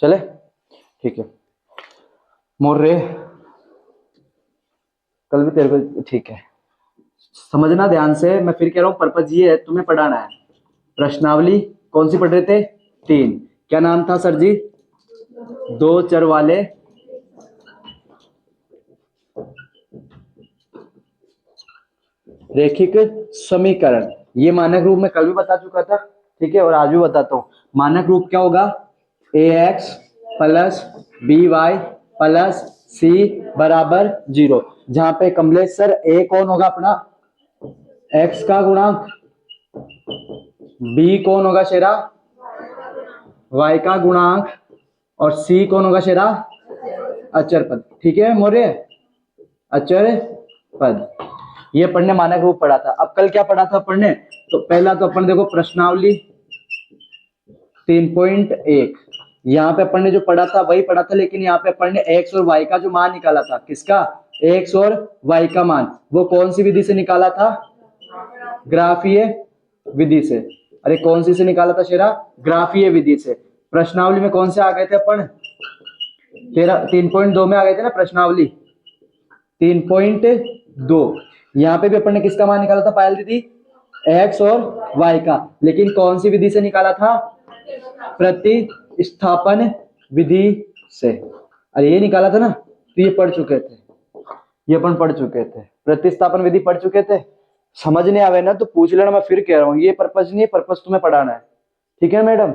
चले ठीक है। मोर्रे कल भी तेरे को ठीक है, समझना ध्यान से, मैं फिर कह रहा हूँ पर्पज ये है तुम्हें पढ़ाना है। प्रश्नावली कौन सी पढ़ रहे थे? 3। क्या नाम था सर जी? 2 चर वाले रैखिक समीकरण। ये मानक रूप में कल भी बता चुका था, ठीक है, और आज भी बताता हूं। मानक रूप क्या होगा? ax plus by plus c बराबर 0। जहां पे कमलेश सर a कौन होगा अपना? x का गुणांक, b कौन होगा शेरा? y का गुणांक, और c कौन होगा शेरा? अचर पद। ठीक है मौर्य, अचर पद। ये पढ़ने मानक रूप पढ़ा था। अब कल क्या पढ़ा था पढ़ने? तो पहला तो अपन देखो प्रश्नावली 3.1, यहाँ पे अपन ने जो पढ़ा था वही पढ़ा था, लेकिन यहाँ पे अपन ने x और y का जो मान निकाला था, किसका? x और y का मान, वो कौन सी विधि से निकाला था? ग्राफीय विधि से। अरे कौन सी से निकाला था शेरा? ग्राफीय विधि से। प्रश्नावली में कौन से आ गए थे अपन? 3.2 में आ गए थे ना प्रश्नावली 3.2। यहाँ पे भी अपन ने किसका मान निकाला था पायल दीदी? x और y का, लेकिन कौन सी विधि से निकाला था? प्रतिस्थापन विधि से। अरे ये निकाला था ना, तो ये पढ़ चुके थे, ये अपन पढ़ चुके थे, प्रतिस्थापन विधि पढ़ चुके थे। समझ नहीं आवे ना तो पूछ लेना, मैं फिर कह रहा हूँ, ये पर्पज नहीं है, पर्पज तुम्हें पढ़ाना है। ठीक है मैडम,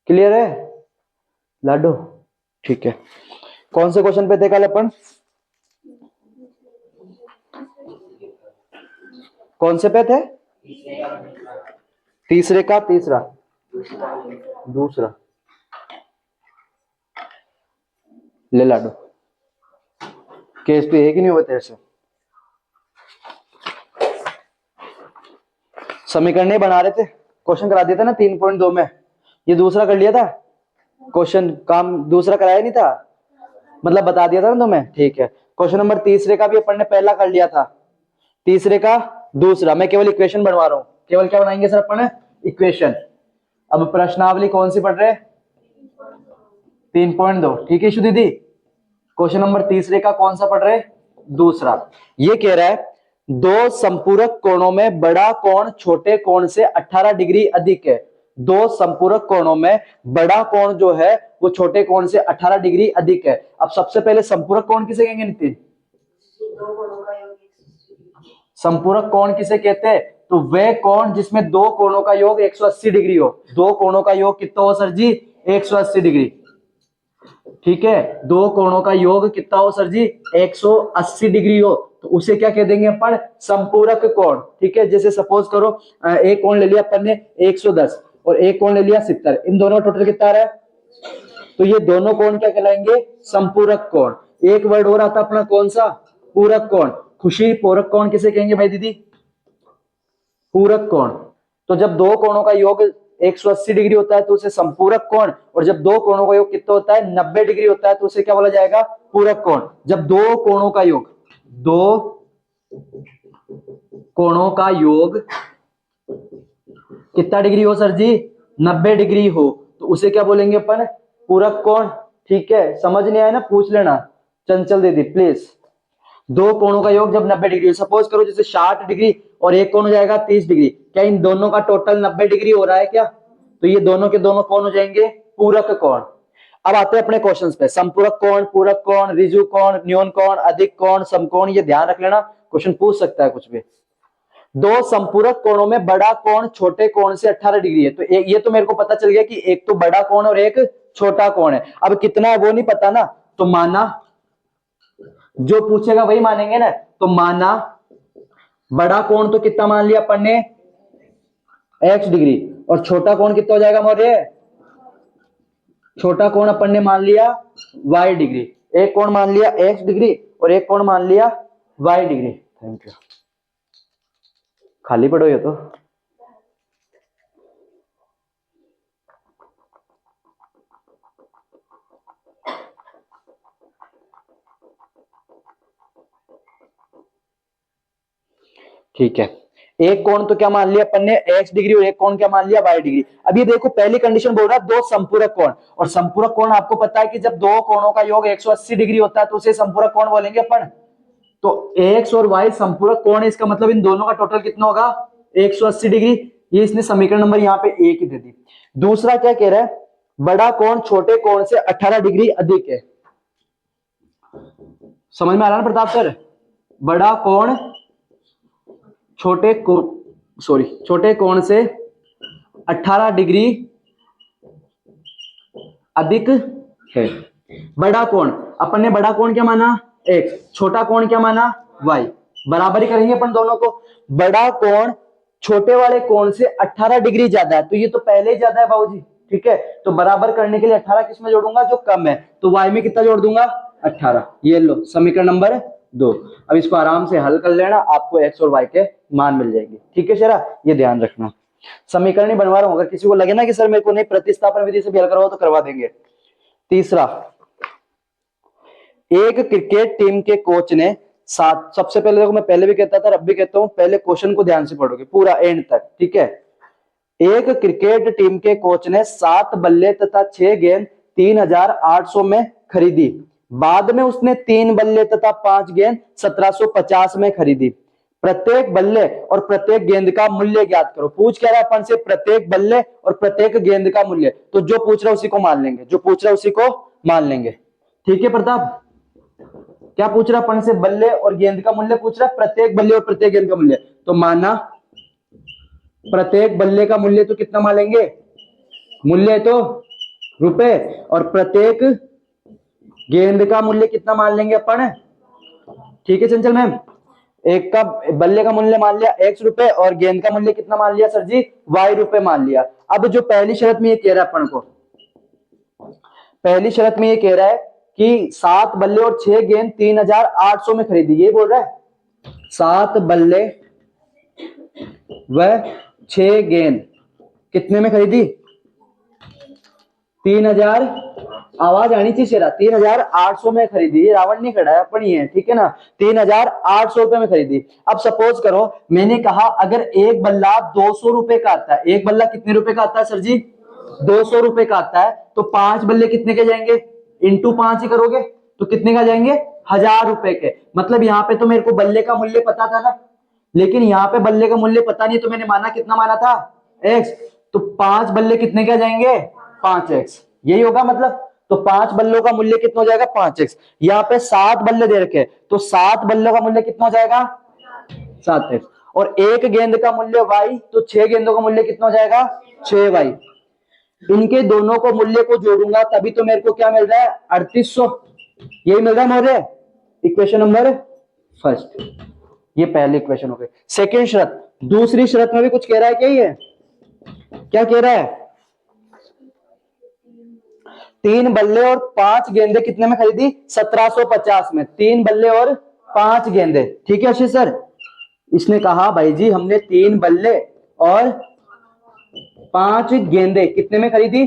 क्लियर है लाडो? ठीक है। कौन से क्वेश्चन पे थे कल अपन? कौन से पे थे? तीसरे का तीसरा, दूसरा। ले लाडो, केस तो एक ही नहीं हुआ तेरे से। समीकरण बना रहे थे, क्वेश्चन करा दिया था ना 3.2 में। ये दूसरा कर लिया था क्वेश्चन, काम दूसरा कराया नहीं था, मतलब बता दिया था ना तुम्हें। ठीक है, क्वेश्चन नंबर तीसरे का भी अपन ने पहला कर लिया था, तीसरे का दूसरा। मैं केवल इक्वेशन बनवा रहा हूं, केवल क्या बनाएंगे सर अपन? इक्वेशन। अब प्रश्नावली कौन सी पढ़ रहे? 3.2। ठीक है इशू दीदी, क्वेश्चन नंबर तीसरे का कौन सा पढ़ रहे? दूसरा। ये कह रहा है दो संपूरक कोणों में बड़ा कोण छोटे कोण से 18 डिग्री अधिक है। दो संपूरक कोणों में बड़ा कोण जो है वो छोटे कोण से 18 डिग्री अधिक है। अब सबसे पहले संपूरक कोण किसे कहेंगे नितिन? संपूरक कोण किसे कहते हैं? तो वह कोण जिसमें दो कोणों का योग 180 डिग्री हो। दो कोणों का योग कितना हो सर जी? 180 डिग्री। ठीक है, दो कोणों का योग कितना हो सर जी? 180 डिग्री हो, तो उसे क्या कह देंगे अपन? संपूरक कोण। ठीक है, जैसे सपोज करो एक कोण ले लिया अपन ने 110 और एक कोण ले लिया 70, इन दोनों टोटल कितना आ रहा है? तो ये दोनों कोण क्या कहलाएंगे? संपूरक कोण। एक वर्ड और आता अपना, कौन सा? पूरक कोण। खुशी, पूरक कोण किसे कहेंगे भाई दीदी? पूरक कोण। तो जब दो कोणों का योग 180 डिग्री होता है तो उसे संपूरक कोण, और जब दो कोणों का योग कितना होता है? 90 डिग्री होता है, तो उसे क्या बोला जाएगा? पूरक कोण। जब दो कोणों का योग, दो कोणों का योग कितना डिग्री हो सर जी? 90 डिग्री हो, तो उसे क्या बोलेंगे अपन? पूरक कोण। ठीक है, समझ नहीं आया ना पूछ लेना चंचल दीदी प्लीज। दो कोणों का योग जब 90 डिग्री, सपोज करो जैसे 60 डिग्री और एक कोण हो जाएगा 30 डिग्री, क्या इन दोनों का टोटल 90 डिग्री हो रहा है क्या? तो ये दोनों के दोनों कौन हो जाएंगे? पूरक कोण। अब आते हैं अपने क्वेश्चंस पे। संपूरक कोण, पूरक कोण, ऋजु कोण, न्यून कोण, अधिक कोण, समकोण, ये ध्यान रख लेना, क्वेश्चन पूछ सकता है कुछ भी। दो संपूरक कोणों में बड़ा कोण छोटे कोण से 18 डिग्री है, तो ये तो मेरे को पता चल गया कि एक तो बड़ा कोण और एक छोटा कोण है। अब कितना है वो नहीं पता ना, तो माना, जो पूछेगा वही मानेंगे ना, तो माना बड़ा कोण तो कितना मान लिया अपन ने? x डिग्री, और छोटा कोण कितना हो जाएगा मौर्य? छोटा कोण अपन ने मान लिया y डिग्री। एक कोण मान लिया x डिग्री और एक कोण मान लिया y डिग्री। Thank you. खाली पड़ो ये तो। ठीक है, एक कोण तो क्या मान लिया अपन ने x डिग्री और एक कोण क्या मान लिया y डिग्री। अब ये देखो पहली कंडीशन बोल रहा है दो संपूरक कोण, और संपूरक कोण आपको पता है कि जब दो कोणों का योग 180 डिग्री होता है तो उसे संपूरक कोण बोलेंगे अपन। तो x और y संपूरक कोण है, इसका मतलब इन दोनों का टोटल कितना होगा 180 डिग्री। ये इसने समीकरण नंबर यहाँ पे एक ही दे दी। दूसरा क्या कह रहा है, बड़ा कोण छोटे कोण से 18 डिग्री अधिक है। समझ में आ रहा है प्रताप सर? बड़ा कोण छोटे कोण से 18 डिग्री अधिक है। बड़ा कोण अपन ने बड़ा कोण क्या माना x, छोटा कोण क्या माना y, बराबर ही करेंगे अपन दोनों को। बड़ा कोण छोटे वाले कोण से 18 डिग्री ज्यादा है, तो ये तो पहले ही ज्यादा है बाबूजी, ठीक है। तो बराबर करने के लिए 18 किस में जोड़ूंगा जो कम है, तो y में कितना जोड़ दूंगा 18। ये लो समीकरण नंबर 2। अब इसको आराम से हल कर लेना, आपको x और y के मान मिल जाएंगे, ठीक है शेरा, ये ध्यान रखना। समीकरण ही बनवा रहा हूं, अगर किसी को लगे ना कि सर मेरे को नहीं प्रतिस्थापन विधि से भी हल करवाओ तो करवा देंगे। तीसरा, एक क्रिकेट टीम के कोच ने सबसे पहले देखो मैं पहले भी कहता था अब भी कहता हूं, पहले क्वेश्चन को ध्यान से पढ़ोगे पूरा एंड तक, ठीक है। एक क्रिकेट टीम के कोच ने 7 बल्ले तथा 6 गेंद 3800 में खरीदी। बाद में उसने 3 बल्ले तथा 5 गेंद 1750 में खरीदी। प्रत्येक बल्ले और प्रत्येक गेंद का मूल्य ज्ञात करो। पूछ क्या रहा है अपन से, प्रत्येक बल्ले और प्रत्येक गेंद का मूल्य, तो जो पूछ रहा है उसी को मान लेंगे, जो पूछ रहा है उसी को मान लेंगे, ठीक है। प्रताप क्या पूछ रहा है अपन से, बल्ले और गेंद का मूल्य पूछ रहा है, प्रत्येक बल्ले और प्रत्येक गेंद का मूल्य, तो माना प्रत्येक बल्ले का मूल्य तो कितना मान लेंगे, मूल्य तो रुपए, और प्रत्येक गेंद का मूल्य कितना मान लेंगे अपन, ठीक है चंचल मैम। एक का बल्ले का मूल्य मान लिया x रुपए और गेंद का मूल्य कितना मान लिया सर जी y रुपए मान लिया। अब जो पहली शर्त में ये कह रहा है अपन को, पहली शर्त में ये कह रहा है कि 7 बल्ले और 6 गेंद 3800 में खरीदी, ये बोल रहा है 7 बल्ले व 6 गेंद कितने में खरीदी 3000, आवाज आनी चाहिए शेरा, 3800 में खरीदी। ये रावण नहीं खड़ा है अपन ही है, ठीक है ना, 3800 रुपए में खरीदी। अब सपोज करो मैंने कहा अगर एक बल्ला 200 रुपए का आता है, एक बल्ला कितने रुपए का आता है सर जी 200 रुपए का आता है, तो 5 बल्ले कितने के जाएंगे, इंटू 5 ही करोगे तो कितने का जाएंगे 1000 रुपए के। मतलब यहाँ पे तो मेरे को बल्ले का मूल्य पता था ना, लेकिन यहाँ पे बल्ले का मूल्य पता नहीं, तो मैंने माना कितना माना था x, तो 5 बल्ले कितने के जाएंगे 5x, यही होगा मतलब। तो 5 बल्लों का मूल्य कितना हो जाएगा 5x। यहाँ पे 7 बल्ले दे रखे, तो 7 बल्लों का मूल्य कितना हो जाएगा 7x, और एक गेंद का मूल्य y, तो 6 गेंदों का मूल्य कितना हो जाएगा 6y। इनके दोनों को मूल्य को जोड़ूंगा तभी तो मेरे को क्या मिल रहा है 3800, यही मिल रहा है मोरे। इक्वेशन नंबर फर्स्ट, ये पहले इक्वेशन हो गई। सेकेंड शर्त, दूसरी शर्त में भी कुछ कह रहा है क्या, ये क्या कह रहा है 3 बल्ले और 5 गेंदे कितने में खरीदी 1750 में, 3 बल्ले और 5 गेंदे, ठीक है आशीष सर। इसने कहा भाई जी हमने 3 बल्ले और 5 गेंदे कितने में खरीदी,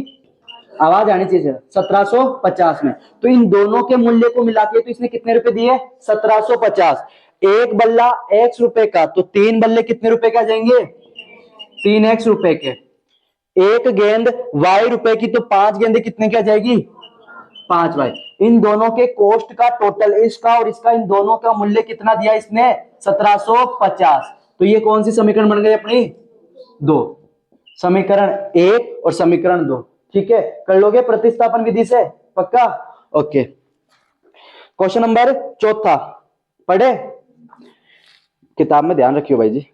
आवाज आनी चाहिए 1750 में, तो इन दोनों के मूल्य को मिला के तो इसने कितने रुपए दिए 1750। एक बल्ला x रुपए का, तो 3 बल्ले कितने रुपए का जाएंगे 3x रुपए के। एक गेंद y रुपए की, तो 5 गेंदे कितने की आ जाएगी 5y। इन दोनों के कोस्ट का टोटल, इसका और इसका, इन दोनों का मूल्य कितना दिया इसने 1750। तो ये कौन सी समीकरण बन गई अपनी 2, समीकरण 1 और समीकरण 2, ठीक है। कर लोगे प्रतिस्थापन विधि से पक्का, ओके। क्वेश्चन नंबर चौथा पढ़े, किताब में ध्यान रखियो भाई जी।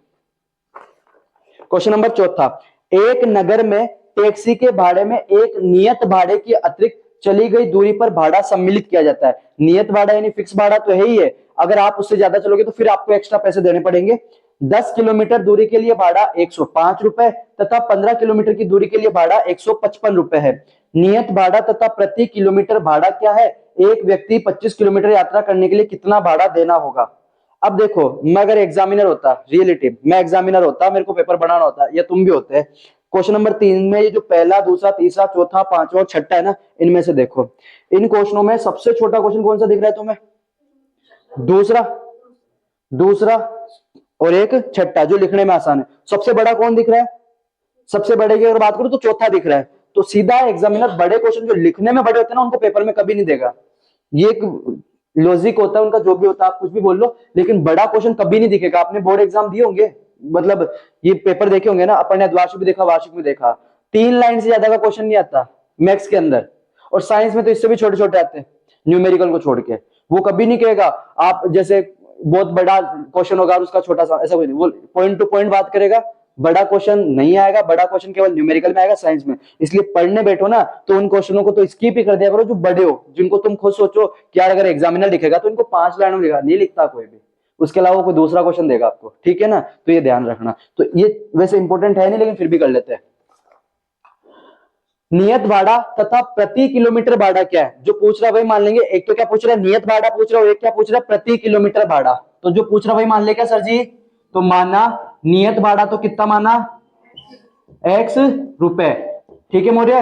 क्वेश्चन नंबर चौथा, एक नगर में टैक्सी के भाड़े में एक नियत भाड़े की अतिरिक्त चली गई दूरी पर भाड़ा सम्मिलित किया जाता है। नियत भाड़ा यानी फिक्स भाड़ा तो है ही है, अगर आप उससे ज्यादा चलोगे तो फिर आपको एक्स्ट्रा पैसे देने पड़ेंगे। 10 किलोमीटर दूरी के लिए भाड़ा 105 रुपए तथा 15 किलोमीटर की दूरी के लिए भाड़ा 155 रुपए है। नियत भाड़ा तथा प्रति किलोमीटर भाड़ा क्या है, एक व्यक्ति 25 किलोमीटर यात्रा करने के लिए कितना भाड़ा देना होगा। अब देखो मैं अगर एग्जामिनर होता, रियलिटी मैं एग्जामिनर होता, मेरे को पेपर बनाना होता, या तुम भी होते, क्वेश्चन नंबर 3 में ये जो पहला दूसरा तीसरा चौथा पांचवा और छठा है ना, इनमें से देखो इन क्वेश्चनों में सबसे छोटा क्वेश्चन कौन सा दिख रहा है तुम्हें, दूसरा और एक छठा जो लिखने में आसान है। सबसे बड़ा कौन दिख रहा है? सबसे बड़े की अगर बात करूं तो चौथा दिख रहा है। तो सीधा एग्जामिनर बड़े क्वेश्चन जो लिखने में बड़े होते हैं ना उनको पेपर में कभी नहीं देगा। ये एक लॉजिक होता है उनका, जो भी होता है आप कुछ भी बोल लो, लेकिन बड़ा क्वेश्चन कभी नहीं दिखेगा। आपने बोर्ड एग्जाम दिए होंगे, मतलब ये पेपर देखे होंगे ना, अपन ने वार्षिक भी देखा, वार्षिक में देखा, 3 लाइन से ज्यादा का क्वेश्चन नहीं आता मैथ्स के अंदर। और साइंस में तो इससे भी छोटे छोटे आते हैं न्यूमेरिकल को छोड़ के। वो कभी नहीं कहेगा आप जैसे बहुत बड़ा क्वेश्चन होगा और उसका छोटा सा, ऐसा कोई नहीं। वो पॉइंट टू पॉइंट बात करेगा। बड़ा क्वेश्चन नहीं आएगा, बड़ा क्वेश्चन केवल न्यूमेरिकल में आएगा, साइंस में। इसलिए पढ़ने बैठो ना तो उन क्वेश्चनों को तो स्किप ही कर दिया करो जो बड़े हो, जिनको तुम खुद सोचो कि यार अगर एग्जामिनर लिखेगा तो इनको 5 लाइनों में लिखा, नहीं लिखता कोई भी। उसके अलावा कोई दूसरा क्वेश्चन देगा आपको, ठीक है ना। तो ये ध्यान रखना। तो ये वैसे इंपॉर्टेंट है नहीं, लेकिन फिर भी कर लेते हैं। नियत भाड़ा तथा प्रति किलोमीटर भाड़ा क्या है? जो पूछ रहा है वही मान लेंगे। एक तो क्या पूछ रहा है, नियत भाड़ा पूछ रहा है, एक क्या पूछ रहा है, प्रति किलोमीटर भाड़ा। तो जो पूछ रहा है वही मान ले क्या सर जी? तो माना नियत भाड़ा तो कितना माना, x रुपए, ठीक है मौर्य।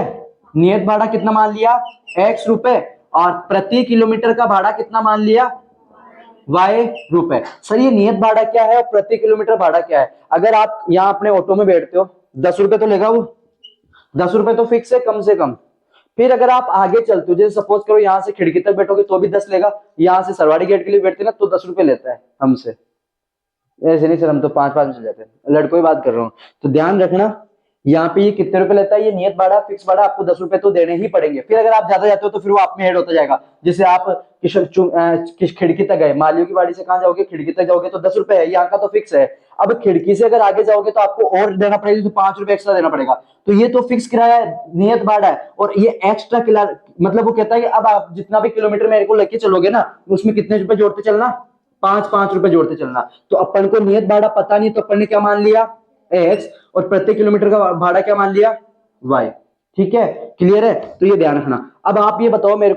नियत भाड़ा कितना मान लिया, x रुपए, और प्रति किलोमीटर का भाड़ा कितना मान लिया, y रुपए। सर ये नियत भाड़ा क्या है और प्रति किलोमीटर भाड़ा क्या है? अगर आप यहाँ अपने ऑटो में बैठते हो 10 रुपए तो लेगा वो, 10 रुपए तो फिक्स है कम से कम। फिर अगर आप आगे चलते हो, जैसे सपोज करो यहाँ से खिड़की तक बैठोगे तो भी 10 लेगा, यहाँ से सरवाड़ी गेट के लिए बैठते ना तो 10 रुपए लेता है हमसे। ऐसे नहीं सर, हम तो 5-5 में चल जाते हैं, लड़कों की बात कर रहा हूँ। तो ध्यान रखना यहाँ पे ये कितने रुपए लेता है, ये नियत भाड़ा फिक्स भाड़ा, आपको 10 रुपए तो देने ही पड़ेंगे। फिर अगर आप ज्यादा जाते हो तो फिर वो आप में ऐड होता जाएगा। जैसे आप किस खिड़की तक गए, मालियों की बाड़ी से कहाँ जाओगे, खिड़की तक जाओगे तो 10 रुपए है, यहाँ का तो फिक्स है। अब खिड़की से अगर आगे जाओगे तो आपको और देना पड़ेगा, तो 5 रुपए एक्स्ट्रा देना पड़ेगा। तो ये तो फिक्स किराया है, नियत भाड़ा है। और ये एक्स्ट्रा किराया मतलब वो कहता है कि अब आप जितना भी किलोमीटर मेरे को लेके चलोगे ना, उसमें कितने रुपए जोड़ते चलना, 5-5 रुपए जोड़ते चलना। तो अपन को नियत भाड़ा पता नहीं, तो अपन ने क्या मान लिया, x, और प्रति किलोमीटर का भाड़ा क्या मान लिया, y। ठीक है, क्लियर है। तो ये ध्यान रखना। अब आप ये बताओ मेरे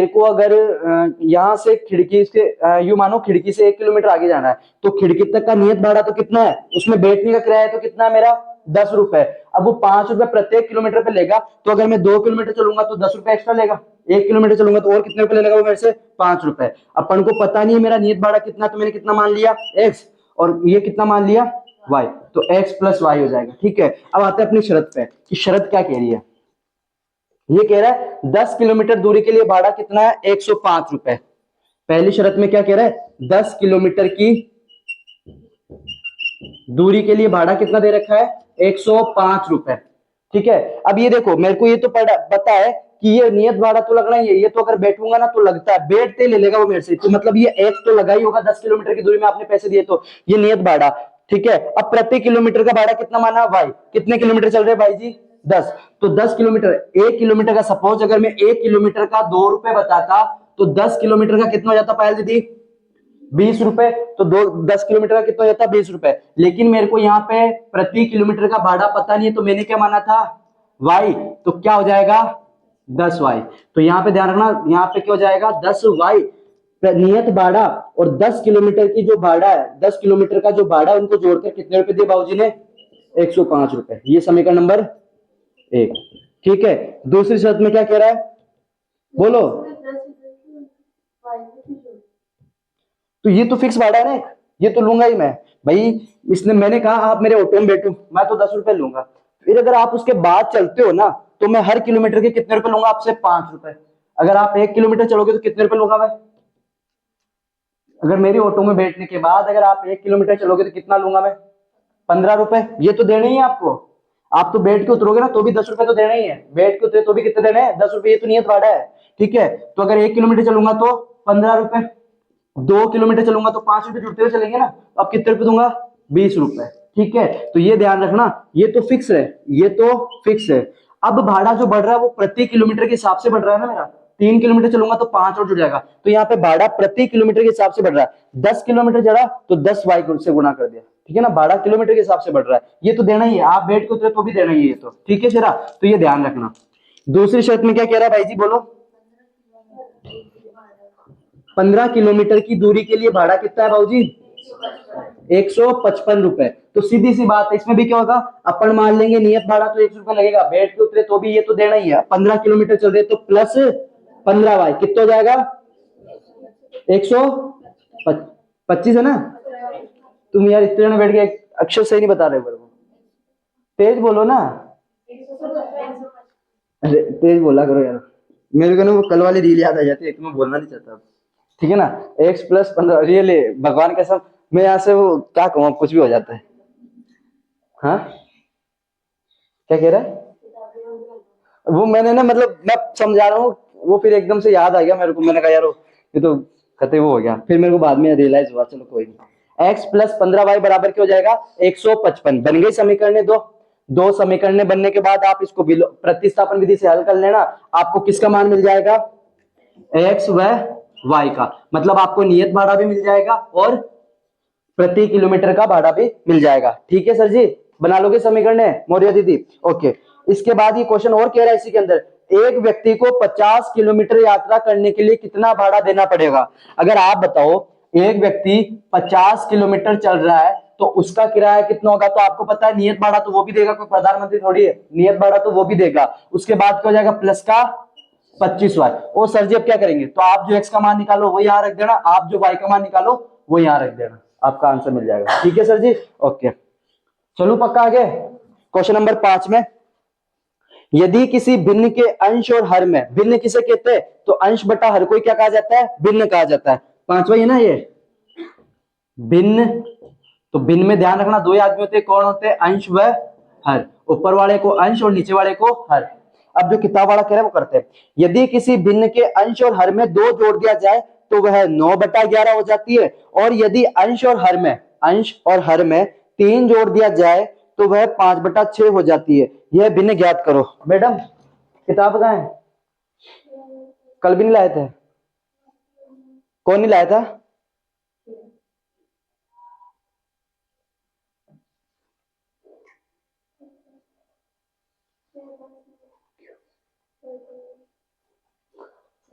को अगर यहां से खिड़की से यू मानो खिड़की से 1 किलोमीटर आगे जाना है, तो खिड़की तक का नियत भाड़ा तो कितना है, उसमें बैठने का किराया तो कितना है मेरा, 10 रुपए। अब वो 5 रुपए प्रत्येक किलोमीटर पे लेगा, तो अगर मैं 2 किलोमीटर चलूंगा तो 10 रुपए एक्स्ट्रा लेगा, 1 किलोमीटर चलूंगा तो और कितने रुपए लेगा वो मेरे से, 5 रुपए। अपन को पता नहीं है मेरा नियत भाड़ा कितना, तो मैंने कितना मान लिया, x, और ये कितना मान लिया, y। तो x प्लस y हो जाएगा। ठीक है, अब आते हैं अपनी शर्त पे कि शर्त क्या कह रही है। ये कह रहा है 10 किलोमीटर दूरी के लिए भाड़ा कितना है, 105 रुपए। पहली शर्त में क्या कह रहा है, 10 किलोमीटर की दूरी के लिए भाड़ा कितना दे रखा है, 105 रुपए। ठीक है, अब ये देखो मेरे को ये तो पता है कि ये नियत भाड़ा तो लगना ही है, ये तो अगर बैठूंगा ना तो लगता है, बैठते ले लेगा वो मेरे से, तो मतलब ये एक्स तो लगा ही होगा, 10 किलोमीटर की दूरी में आपने पैसे दिए तो ये नियत भाड़ा। ठीक है, अब प्रति किलोमीटर का भाड़ा कितना माना, भाई कितने किलोमीटर चल रहे भाई जी, 10। तो 10 किलोमीटर, 1 किलोमीटर का सपोज अगर मैं 1 किलोमीटर का 2 रुपए बताता, तो 10 किलोमीटर का कितना हो जाता पायल दीदी, 20 रुपए। तो 10 किलोमीटर का कितना हो जाता, 20 रुपए। लेकिन मेरे को यहाँ पे प्रति किलोमीटर का भाड़ा पता नहीं है, तो मैंने क्या माना था, y। तो क्या हो जाएगा, 10y। तो यहाँ पे ध्यान रखना, यहाँ पे क्या हो जाएगा, 10y नियत भाड़ा और 10 किलोमीटर की जो भाड़ा है, 10 किलोमीटर का जो भाड़ा उनको जोड़कर कितने रुपए दिए बाबूजी ने, 105 रुपए। ये समीकरण नंबर 1। ठीक है, दूसरी शर्त में क्या कह रहा है, बोलो। तो ये तो फिक्स भाड़ा है ना, ये तो लूंगा ही मैं भाई। इसने मैंने कहा आप मेरे ऑटो में बैठो, मैं तो 10 रुपए लूंगा। फिर अगर आप उसके बाद चलते हो ना, तो मैं हर किलोमीटर के कितने रुपए लूंगा आपसे, 5 रुपए। अगर आप 1 किलोमीटर चलोगे तो कितने रुपए लूंगा मैं, अगर मेरी ऑटो में बैठने के बाद अगर आप 1 किलोमीटर चलोगे तो कितना लूंगा मैं, 15 रुपए। ये तो देने ही है आपको, आप तो बैठ के उतरोगे ना तो भी 10 रुपए तो देना ही है, बैठ के उतरे तो भी कितने देने हैं, 10 रुपए। ये तो नियत भाड़ा है। ठीक है, तो अगर 1 किलोमीटर चलूंगा तो 15 रुपए, 2 किलोमीटर चलूंगा तो 5 रुपए जुड़ते हुए चलेंगे ना, अब कितने रुपए दूंगा, 20 रुपए। ठीक है, तो ये ध्यान रखना, ये तो फिक्स है, ये तो फिक्स है। अब भाड़ा जो बढ़ रहा है वो प्रति किलोमीटर के हिसाब से बढ़ रहा है ना मेरा, 3 किलोमीटर चलूंगा तो 5 और जुड़ जाएगा, तो यहाँ पे भाड़ा प्रति किलोमीटर के हिसाब से बढ़ रहा है। 10 किलोमीटर चढ़ा तो 10y से गुणा कर दिया। ठीक है ना, भाड़ा किलोमीटर के हिसाब से बढ़ रहा है, ये तो देना ही है, आप बैठ के उतरे तो भी देना ही है ये तो। ठीक है शेरा, तो ये ध्यान रखना। दूसरी शर्त में क्या कह रहा है भाई जी, बोलो। 15 किलोमीटर की दूरी के लिए भाड़ा कितना है भाऊजी, 155 रुपए। तो सीधी सी बात है, इसमें भी क्या होगा, अपन मान लेंगे नियत भाड़ा तो 100 रुपए लगेगा, बैठ के उतरे तो भी ये तो देना ही है। 15 किलोमीटर चल रहे तो प्लस 15y कितना हो जाएगा, 125 है ना। तुम यार इतने जने बैठ के अक्षर सही नहीं बता रहे मेरे को, तेज बोलो ना। अरे तेज बोला करो यार, मेरे को ना वो कल वाली रील याद आ जाती है, तो मैं बोलना नहीं चाहता। ठीक है ना, x+15 रियली भगवान कसम, मैं यहाँ से वो क्या कहूँ, कुछ भी हो जाता है। हाँ क्या कह रहा है? वो मैंने ना मतलब मैं समझा रहा हूँ, वो फिर एकदम से याद आ गया मेरे को, मैंने कहा यार ये तो खतरे वो हो गया, फिर मेरे को बाद में रियलाइज हुआ, चलो कोई नहीं। x+15y बराबर क्या हो जाएगा? 155। बन गई समीकरण दो। दो समीकरण बनने के बाद आप इसको प्रतिस्थापन विधि से हल कर लेना, आपको किसका मान मिल जाएगा? x व y का। मतलब आपको नियत भाड़ा भी मिल जाएगा और प्रति किलोमीटर का भाड़ा भी मिल जाएगा। ठीक है सर जी, बना लोगे समीकरण मौर्य दीदी? ओके। इसके बाद ये क्वेश्चन और कह रहा है इसी के अंदर, एक व्यक्ति को 50 किलोमीटर यात्रा करने के लिए कितना भाड़ा देना पड़ेगा? अगर आप बताओ एक व्यक्ति 50 किलोमीटर चल रहा है तो उसका किराया कितना होगा? तो आपको पता है नियत भाड़ा तो वो भी देगा, कोई प्रधानमंत्री थोड़ी है, नियत भाड़ा तो वो भी देगा। उसके बाद क्या हो जाएगा? प्लस का 25y। ओ सर जी अब क्या करेंगे? तो आप जो x का मान निकालो वो यहां रख देना, आप जो y का मान निकालो वो यहां रख देना, आपका आंसर मिल जाएगा। ठीक है सर जी, ओके। चलो पक्का आगे क्वेश्चन नंबर 5 में, यदि किसी भिन्न के अंश और हर में, भिन्न किसे कहते हैं? तो अंश बटा हर को क्या कहा जाता है? भिन्न कहा जाता है। पांचवा है ना ये भिन्न। तो भिन्न में ध्यान रखना दो ही आदमी होते हैं, कौन होते हैं? अंश व हर। ऊपर वाले को अंश और नीचे वाले को हर। अब जो किताब वाला कह रहा है वो करते हैं। यदि किसी भिन्न के अंश और हर में 2 जोड़ दिया जाए तो वह 9/11 हो जाती है, और यदि अंश और हर में 3 जोड़ दिया जाए तो वह 5/6 हो जाती है। यह भिन्न ज्ञात करो। मैडम किताब कहाँ है? कल भी नहीं लाए थे? कौन नहीं लाया था?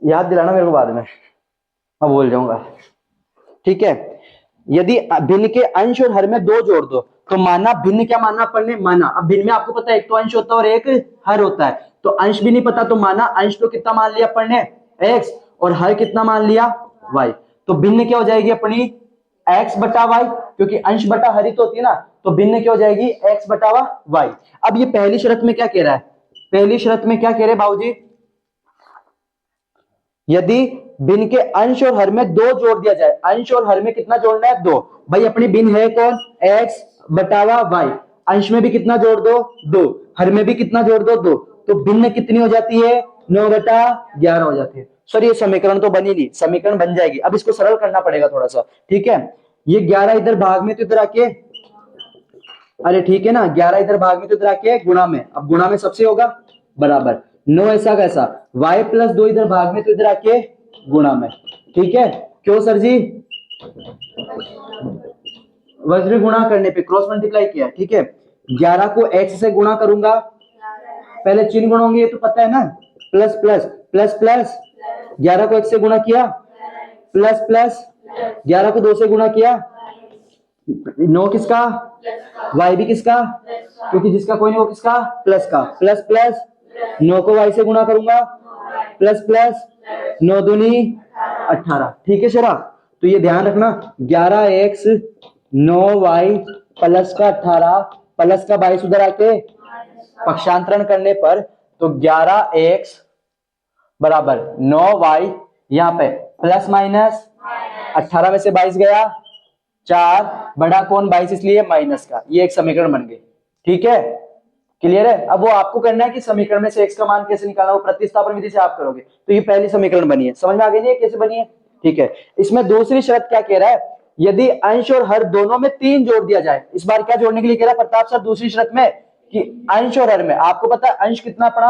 याद दिलाना मेरे को बाद में, मैं भूल जाऊंगा। ठीक है, यदि भिन्न के अंश और हर में 2 जोड़ दो तो माना, भिन्न क्या माना अपन ने? माना। अब भिन्न में आपको पता है एक तो अंश होता है और एक हर होता है, तो अंश भी नहीं पता तो माना अंश तो कितना मान लिया अपन ने? x, और हर कितना मान लिया? y। तो भिन्न क्या हो जाएगी अपनी? x बटा y, क्योंकि अंश बटा हर ही तो होती है ना, तो भिन्न क्या हो जाएगी? x बटा y। अब ये पहली शर्त में क्या कह रहा है? पहली शर्त में क्या कह रहे हैं बाबूजी? यदि भिन्न के अंश और हर में 2 जोड़ दिया जाए, अंश और हर में कितना जोड़ना है? 2। भाई अपनी भिन्न है कौन? x बटा y। अंश में भी कितना जोड़ दो? 2। हर में भी कितना जोड़ दो? 2। तो भिन्न कितनी हो जाती है? 9/11 हो जाती है। सर ये समीकरण तो बनी नहीं, समीकरण बन जाएगी, अब इसको सरल करना पड़ेगा थोड़ा सा। ठीक है, ये 11 इधर भाग में तो इधर आके, अरे ठीक है ना, 11 इधर भाग में तो इधर आके गुणा में, अब गुणा में सबसे होगा बराबर। 9 ऐसा कैसा? y+2 इधर भाग में तो इधर आके गुणा में। ठीक है, क्यों सर जी? वज्र गुणा करने पे क्रॉस मल्टीप्लाई किया। ठीक है, 11 को x से गुणा करूंगा, पहले चिन्ह गुण होंगे ये तो पता है ना, प्लस प्लस प्लस प्लस, 11 को x से गुणा किया, प्लस प्लस 11 को 2 से गुणा किया, 9 किसका? y भी किसका? क्योंकि जिसका कोई नहीं वो किसका? प्लस का। प्लस प्लस 9 को y से गुणा करूंगा, प्लस प्लस 9 दूनी 18। ठीक है शरा, तो ये ध्यान रखना 11x 9y प्लस का 18 प्लस का 22 उधर आके पक्षांतरण करने पर तो 11x बराबर 9y, यहाँ पे प्लस माइनस 18 में से 22 गया 4, बड़ा कौन? 22 इसलिए माइनस का। ये एक समीकरण बन गई। ठीक है, क्लियर है? अब वो आपको करना है कि समीकरण में से x का मान कैसे निकालना, वो प्रतिस्थापन विधि से आप करोगे। तो ये पहली समीकरण बनी है, समझ में आ गई नहीं कैसे बनी है? ठीक है, इसमें दूसरी शर्त क्या कह रहा है? यदि अंश और हर दोनों में 3 जोड़ दिया जाए। इस बार क्या जोड़ने के लिए कह रहा है प्रताप सर दूसरी शर्त में? कि अंश और हर में, आपको पता है अंश कितना पड़ा?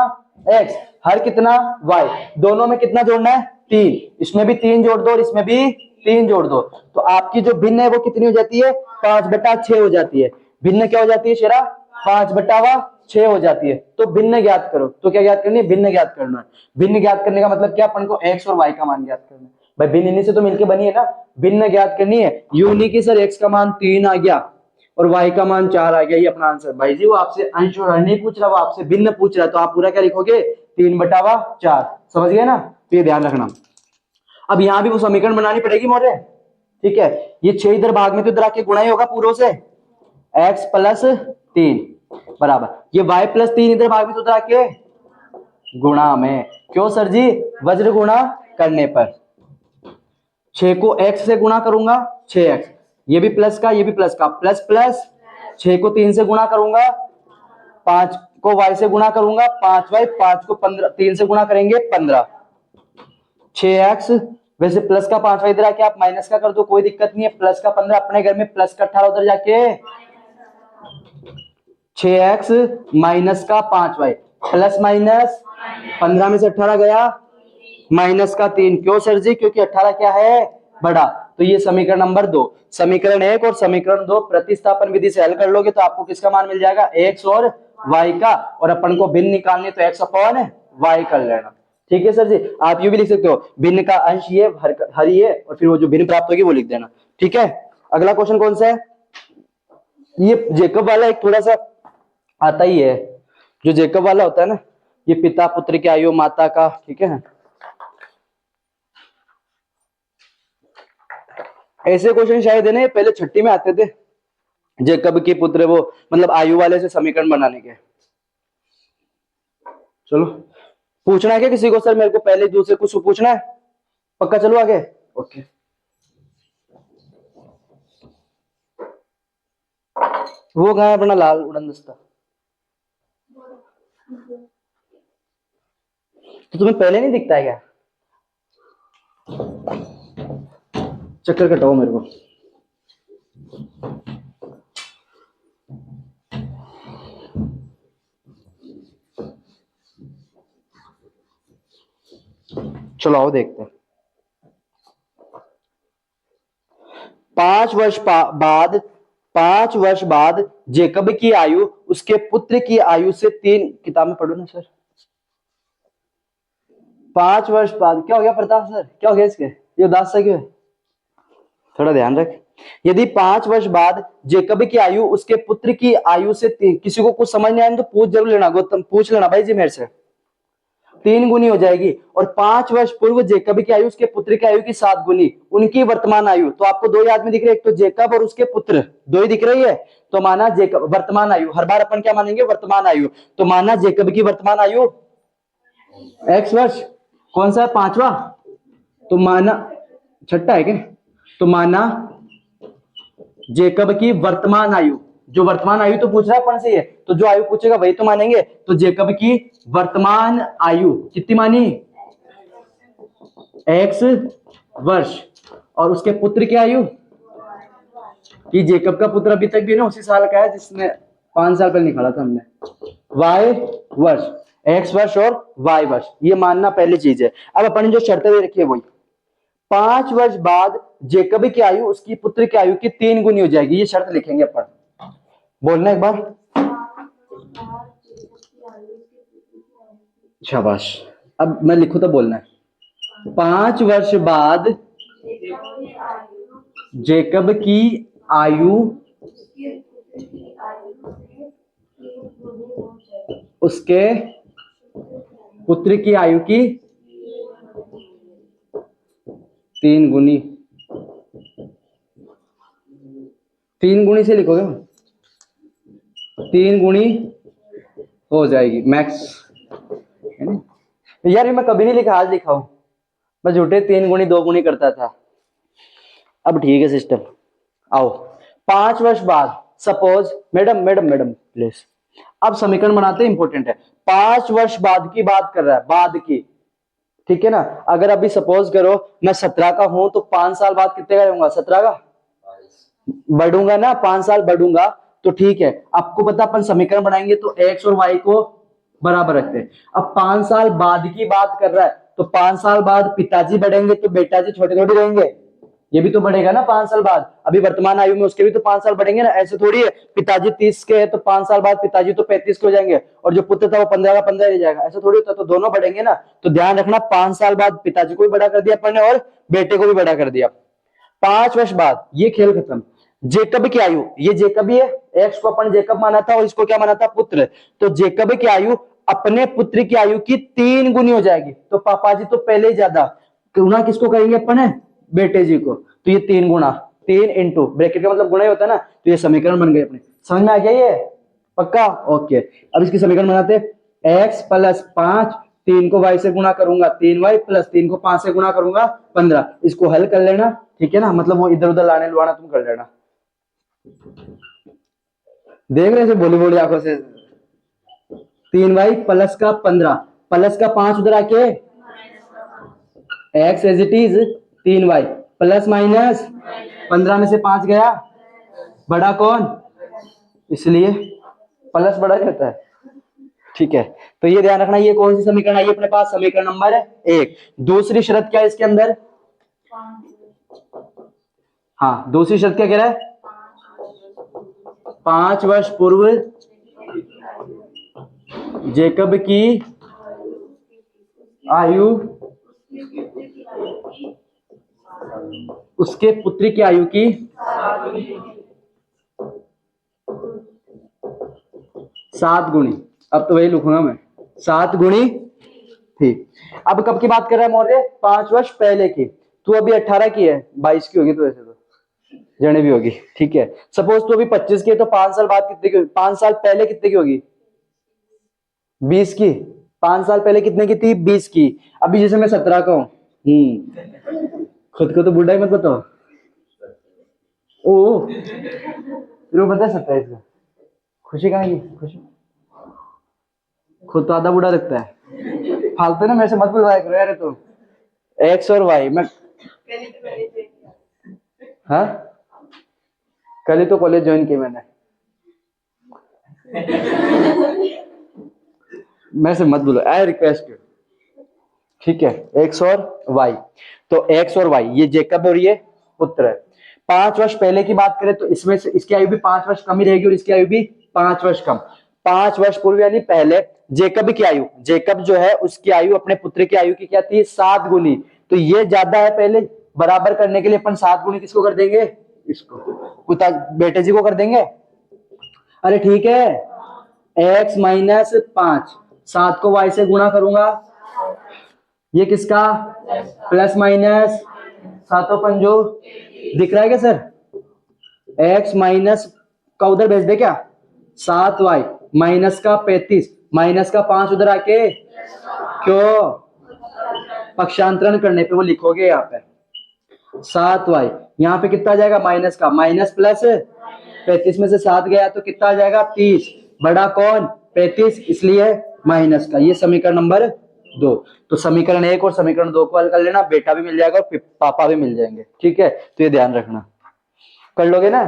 x, हर कितना? y, दोनों में कितना जोड़ना है? 3। इसमें भी 3 जोड़ दो और इसमें भी 3 जोड़ दो, तो आपकी जो भिन्न है वो कितनी हो जाती है? 5/6 हो जाती है। भिन्न क्या हो जाती है शेरा? 5/6 हो जाती है। तो भिन्न ज्ञात करो। तो क्या ज्ञात करनी है? भिन्न ज्ञात करना है। भिन्न ज्ञात करने का मतलब क्या? अपन को x और y का मान ज्ञात करना है। भाई भिन्न इन्हीं से तो मिलके बनी है ना, भिन्न ज्ञात करनी है। यूं नहीं कि सर x का मान 3 आ गया और y का मान 4 आ गया, ये अपना आंसर। भाई जी वो आपसे अंश और हर नहीं पूछ रहा, वो आपसे भिन्न पूछ रहा है, तो आप पूरा क्या लिखोगे? 3/4। समझ गए ना? तो ये ध्यान रखना। अब यहां भी वो समीकरण बनानी पड़ेगी मौर्य। ठीक है, ये 6 इधर भाग में तो इधर आके गुणा ही होगा पूरों से, x प्लस 3 बराबर ये y प्लस 3 इधर भाग में तो उधर आके गुणा में। क्यों सर जी? वज्र गुणा करने पर 6 को x से गुणा करूंगा 6x, ये भी प्लस का ये भी प्लस का, प्लस प्लस 6 को 3 से गुणा करूंगा, 5 को y से गुणा करूंगा 5y, 5 को 15 3 से गुणा करेंगे 15, 6x वैसे प्लस का 5y इधर आके आप माइनस का कर दो कोई दिक्कत नहीं है, प्लस का 15 अपने घर में, प्लस का 18 उधर जाके 6x माइनस का 5y, प्लस माइनस 15 में से 18 गया माइनस का 3। क्यों सर जी? क्योंकि 18 क्या है? बड़ा। तो ये समीकरण नंबर 2, समीकरण 1 और समीकरण 2 प्रतिस्थापन विधि से हल कर लोगे तो आपको किसका मान मिल जाएगा? x और y का, और अपन को भिन्न निकालने तो x अपॉन y कर लेना। ठीक है सर जी? आप यूं भी लिख सकते हो भिन्न का अंश ये हर ये, और फिर वो जो भिन्न प्राप्त होगी वो लिख देना। ठीक है, अगला क्वेश्चन कौन सा है? ये जेकब वाला एक थोड़ा सा आता ही है, जो जेकब वाला होता है ना, ये पिता पुत्र की आयु माता का। ठीक है, ऐसे क्वेश्चन शायद है ना पहले छठी में आते थे, जेकब के पुत्र वो मतलब आयु वाले से समीकरण बनाने के। चलो पूछना है क्या किसी को? सर मेरे को पहले दूसरे कुछ पूछना है, पक्का? चलो आगे। ओके, वो कहाँ है अपना लाल उड़न दस्ता? तो तुम्हें पहले नहीं दिखता है क्या? चक्कर कटाओ मेरे को। चलो आओ देखते हैं। 5 वर्ष बाद जेकब की आयु उसके पुत्र की आयु से 3, किताब में पढ़ो ना सर। 5 वर्ष बाद क्या हो गया प्रताप सर? क्या हो गया इसके? ये उदास सा क्यों है? थोड़ा ध्यान रख। यदि 5 वर्ष बाद जेकब की आयु उसके पुत्र की आयु से 3, किसी को कुछ समझ नहीं आया तो पूछ जरूर लेना, गौतम पूछ लेना भाई जी मेरे से, 3 गुनी हो जाएगी। और 5 वर्ष पूर्व जेकब की आयु उसके पुत्र की आयु की 7 गुनी, उनकी वर्तमान आयु। तो आपको 2 याद में दिख रहे हैं, एक तो जेकब और उसके पुत्र, 2 ही दिख रही है। तो माना जेकब वर्तमान आयु, हर बार अपन क्या मानेंगे? वर्तमान आयु। तो माना जेकब की वर्तमान आयु x वर्ष, कौन सा है? 5वां। तो माना 6ठा है क्या? तो माना जेकब की वर्तमान आयु, जो वर्तमान आयु तो पूछ रहा है अपन से, है तो जो आयु पूछेगा वही तो मानेंगे। तो जेकब की वर्तमान आयु कितनी मानी? x वर्ष। और उसके पुत्र की आयु, कि जेकब का पुत्र अभी तक भी ना उसी साल का है जिसने 5 साल पहले निकाला था हमने, y वर्ष, x वर्ष और y वर्ष, ये मानना पहली चीज है। अब अपन जो शर्तें दे रखी है वही, 5 वर्ष बाद जेकब की आयु उसकी पुत्र की आयु की 3 गुनी हो जाएगी, ये शर्त लिखेंगे अपन। बोलना एक बार, शाबाश। अब मैं लिखूं तो बोलना है। 5 वर्ष बाद जेकब की आयु उसके पुत्र की आयु की 3 गुनी, 3 गुनी से लिखोगे, 3 गुनी हो जाएगी मैक्स। यार ये मैं कभी नहीं लिखा, आज लिखा हूं मैं, झूठे 3 गुनी 2 गुनी करता था। अब ठीक है सिस्टम, आओ 5 वर्ष बाद, सपोज मैडम प्लीज, अब समीकरण बनाते हैं, इंपॉर्टेंट है। 5 वर्ष बाद की बात कर रहा है, बाद की, ठीक है ना। अगर अभी सपोज करो मैं 17 का हूं तो 5 साल बाद कितने का रहूंगा? 17 का बढ़ूंगा ना, 5 साल बढ़ूंगा तो ठीक है। आपको पता अपन समीकरण बनाएंगे तो x और y को बराबर रखते हैं। अब 5 साल बाद की बात कर रहा है तो 5 साल बाद पिताजी बढ़ेंगे तो बेटाजी छोटे छोटे रहेंगे, ये भी तो बढ़ेगा ना 5 साल बाद। अभी वर्तमान आयु में उसके भी तो 5 साल बढ़ेंगे ना, ऐसे थोड़ी है। पिताजी 30 के है तो 5 साल बाद पिताजी तो 35 के हो जाएंगे, और जो पुत्र था वो 15 का 15 रह जाएगा, ऐसा थोड़ी होता। तो दोनों बढ़ेंगे ना। तो ध्यान रखना 5 साल बाद पिताजी को भी बड़ा कर दिया अपन ने और बेटे को भी बड़ा कर दिया। 5 वर्ष बाद ये खेल खत्म। जेकब की आयु, ये जेकब ही है, एक्स को अपन जेकब माना था और इसको क्या माना था? पुत्र। तो जेकब की आयु अपने पुत्र की आयु की 3 गुनी हो जाएगी। तो पापा जी तो पहले ही ज्यादा, गुना किसको करेंगे अपन? बेटे जी को। तो ये 3 गुना 3 इंटू ब्रैकेट का मतलब गुणा ही होता है ना, तो ये समीकरण बन गए अपने। समझ में आ गया ये? पक्का? ओके। अब इसकी समीकरण बनाते हैं। एक्स प्लस 5, 3 को y से गुणा करूंगा 3y, प्लस 3 को 5 से गुणा करूंगा 15। इसको हल कर लेना, ठीक है ना, मतलब वो इधर उधर लाने लुआना तुम कर लेना। देख रहे थे बोली बोली आंखों से। 3y प्लस का 15 प्लस का 5 उधर आके x as it is 3y plus minus 15 में से 5 गया, बड़ा कौन, इसलिए प्लस बड़ा ही होता है। ठीक है, तो ये ध्यान रखना। ये कौन सी समीकरण आई अपने पास? समीकरण नंबर 1। दूसरी शर्त क्या है इसके अंदर? हाँ, दूसरी शर्त क्या कह रहा है? 5 वर्ष पूर्व जेकब की आयु उसके पुत्री की आयु की 7 गुणी। अब तो वही लिखूंगा मैं, 7 गुणी थी। अब कब की बात कर रहा है मौर्य? 5 वर्ष पहले की। तू अभी 18 की है, 22 की होगी तो ऐसे तो जने भी होगी। ठीक है, सपोज तू अभी 25 की है, तो 5 साल बाद कितने की होगी? 5 साल पहले कितने की होगी? 20 की। 5 साल पहले कितने की थी? 20 की। अभी जैसे मैं 17 का हूं, खुद को तो बूढ़ा ही मत बताओ। ओ फिर वो बता 27 का। खुशी कहाँ की? खुशी खुद तो आधा बूढ़ा लगता है। फालतू ना मेरे से मत बुलवाया करो यार। तो एक्स और वाई मैं हाँ कल ही तो कॉलेज ज्वाइन की मैंने। मेरे से मत बोलो, आई रिक्वेस्ट यू। ठीक है, एक्स और वाई। तो एक्स और वाई ये जेकब और ये पुत्र है। 5 वर्ष पहले की बात करें तो इसमें से इसकी आयु भी 5 वर्ष कम ही रहेगी और इसकी आयु भी 5 वर्ष कम। 5 वर्ष पूर्व यानी पहले जेकब की आयु, जेकब जो है उसकी आयु अपने पुत्र की आयु की क्या थी? 7 गुनी। तो ये ज्यादा है, पहले बराबर करने के लिए अपन 7 गुनी किसको कर देंगे? इसको, पिता बेटे जी को कर देंगे। अरे ठीक है, x माइनस 5, 7 को y से गुणा करूंगा, ये किसका? प्लस माइनस 7 पंजो, दिख रहा है क्या सर? x माइनस का उधर भेज दे क्या? 7y माइनस का 35, माइनस का 5 उधर आके, क्यों? पक्षांतरण करने पे वो लिखोगे यहाँ पे 7y, यहाँ पे कितना आ जाएगा? माइनस का माइनस प्लस 35 में से 7 गया तो कितना आ जाएगा? 30। बड़ा कौन? 35, इसलिए माइनस का। ये समीकरण नंबर 2। तो समीकरण 1 और समीकरण 2 को हल कर लेना, बेटा भी मिल जाएगा और पापा भी मिल जाएंगे। ठीक है, तो ये ध्यान रखना। कर लोगे ना?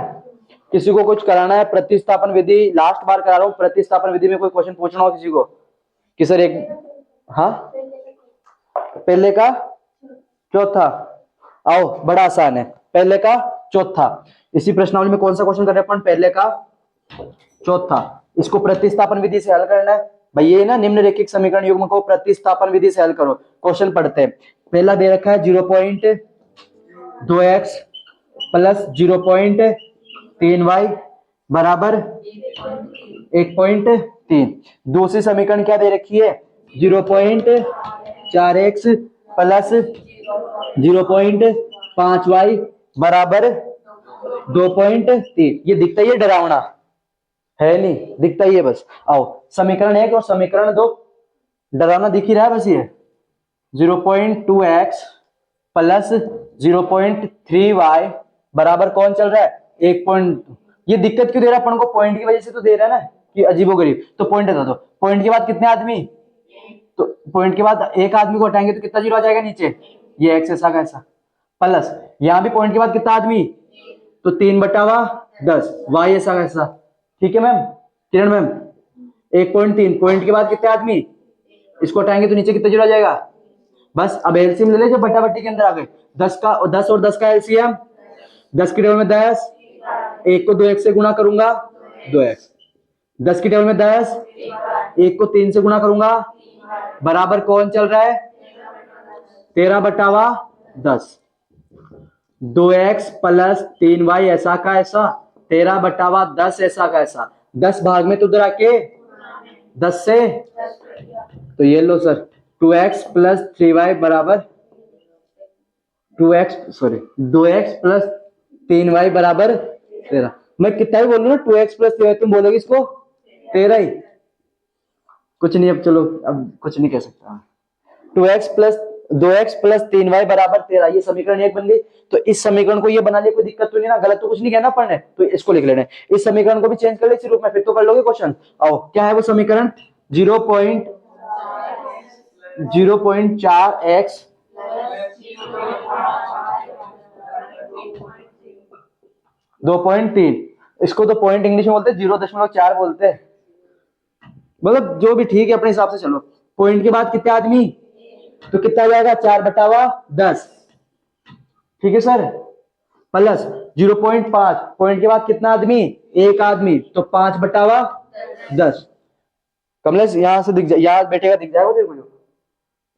किसी को कुछ कराना है? प्रतिस्थापन विधि लास्ट बार करा रहा हूं। प्रतिस्थापन विधि में कोई क्वेश्चन पूछना हो किसी को कि सर एक, हाँ पहले का चौथा, आओ बड़ा आसान है। पहले का चौथा, इसी प्रश्नावली में कौन सा क्वेश्चन कर रहे हैं अपन? पहले का चौथा। इसको प्रतिस्थापन विधि से हल करना है भाई। ये ना निम्नलिखित समीकरण युग्म को प्रतिस्थापन विधि से हल करो। क्वेश्चन पढ़ते हैं। पहला दे रखा है 0.2x प्लस 0.3y बराबर 1.3। दूसरी समीकरण क्या दे रखी है? 0.4x प्लस 0.5y बराबर 2.3। ये दिखता ही है डरावना, है नहीं? दिखता ही है बस। आओ समीकरण 1 और समीकरण 2, डरावना दिख ही रहा है बस। ये 0.2x प्लस 0.3y बराबर कौन चल रहा है? 1. ये दिक्कत क्यों दे रहा है अपन को? पॉइंट की वजह से तो दे रहा है ना कि अजीबोगरीब। तो पॉइंट हटा दो। पॉइंट के बाद कितने आदमी? तो पॉइंट के बाद एक आदमी को हटाएंगे तो कितना जीरो आ जाएगा नीचे? ये एक्स ऐसा का ऐसा, प्लस यहां भी पॉइंट के बाद कितना आदमी? तो 3/10 वाई ऐसा का ऐसा। ठीक है मैम, किरण मैम 1.3। पॉइंट के बाद कितने आदमी? इसको हटाएंगे तो नीचे कितना जीरो आ जाएगा? बस अब एलसीएम ले ले जो बट्टा बट्टी के अंदर आ गए। 10 और 10 का एलसीएम, 10 की टेबल में 10, 1 को 2x से गुणा करूंगा 2x, 10 की टेबल में 10, 1 को 3 से गुणा करूंगा बराबर कौन चल रहा है? 13/10। 2x प्लस 3y ऐसा का ऐसा, 13/10 ऐसा का ऐसा। 10 भाग में तो उधर आके 10 से, तो ये लो सर 2x प्लस 3y बराबर 2x प्लस 3y बराबर 13। मैं कितना ही बोलूँ ना 2x प्लस 13, तुम बोलोगे इसको 13 ही। कुछ नहीं, अब चलो अब कुछ नहीं कह सकता। 2x प्लस 3y बराबर 13, ये समीकरण 1 बन गई। तो इस समीकरण को ये बना लिया, कोई दिक्कत तो नहीं ना, गलत तो कुछ नहीं कहना पड़ने, तो इसको लिख लेना। इस समीकरण को भी चेंज कर ले इसी रूप में, फिर तो कर लोगे क्वेश्चन। आओ, क्या है वो समीकरण? 0.4x 2.3, इसको तो पॉइंट इंग्लिश में बोलते हैं 0.4 बोलते हैं, मतलब जो भी ठीक है अपने हिसाब से चलो। पॉइंट के बाद कितने आदमी, तो कितना आ जाएगा 4/10, ठीक है सर। प्लस 0.5, पॉइंट के बाद कितना आदमी, एक आदमी, तो 5/10। कमलेश यहां से दिख जाए, यहाँ बैठेगा दिख जाएगा तेरे को,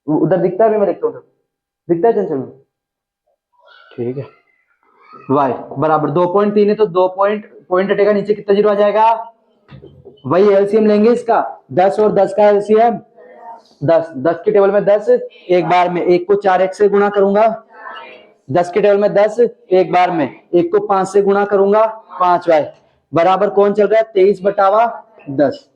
उधर दिखता है, मैं देखता हूँ दिखता है चंचल में, ठीक है। y बराबर 2.3 है, तो 2 पॉइंट हटेगा नीचे, कितना जीरो आ जाएगा? वही एलसीएम लेंगे इसका, 10 और 10 का एलसीएम 10, 10 के टेबल में 10, एक बार में, एक को 4x से गुणा करूंगा, 10 के टेबल में 10, एक बार में, एक को 5 से गुणा करूंगा, 5y बराबर कौन चल रहा है? 23/10।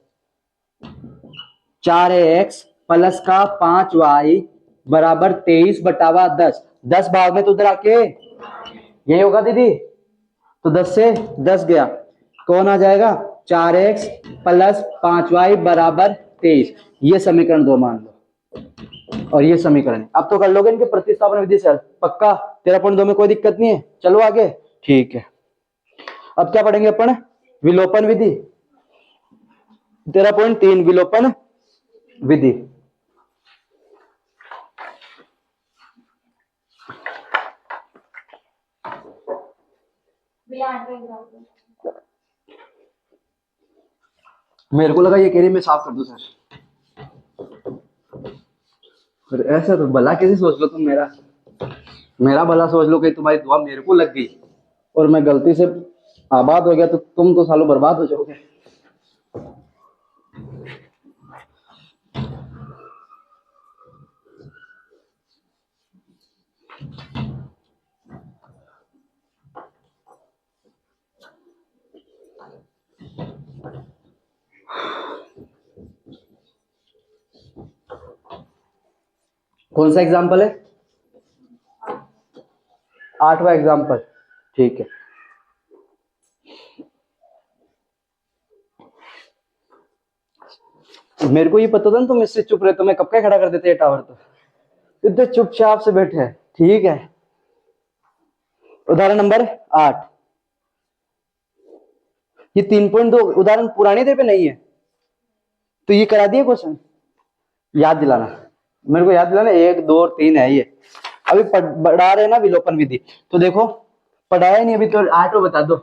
4x प्लस का 5y बराबर 23/10। 10 भाग में तो उधर आके यही होगा दीदी, तो 10 से 10 गया, कौन आ जाएगा? 4x प्लस 5y बराबर 23। ये समीकरण 2 मान लो, और ये समीकरण। अब तो कर लोगे इनके प्रतिस्थापन विधि से पक्का, 13.2 में कोई दिक्कत नहीं है। चलो आगे, ठीक है। अब क्या पढ़ेंगे अपन? विलोपन विधि। 13.3 विलोपन विधि। मेरे को लगा ये कह रही मैं साफ कर दूं सर, फिर ऐसा तो भला कैसे सोच लो तुम, मेरा भला सोच लो कि तुम्हारी दुआ मेरे को लग गई और मैं गलती से आबाद हो गया, तो तुम तो सालों बर्बाद हो जाओगे। कौन सा एग्जाम्पल है? 8वां एग्जाम्पल, ठीक है। मेरे को ये पता था ना तुम इससे चुप रहे, तो मैं कब का खड़ा कर देते टावर, तो इतने चुपचाप से बैठे हैं, ठीक है। उदाहरण नंबर 8, ये 3.2 उदाहरण पुरानी देर पे नहीं है, तो ये करा दिए क्वेश्चन, याद दिलाना मेरे को, याद दिलाना। 1 2 और 3 है ये, अभी पढ़ा रहे ना विलोपन विधि, तो देखो पढ़ाया नहीं अभी, तो 8 को बता दो,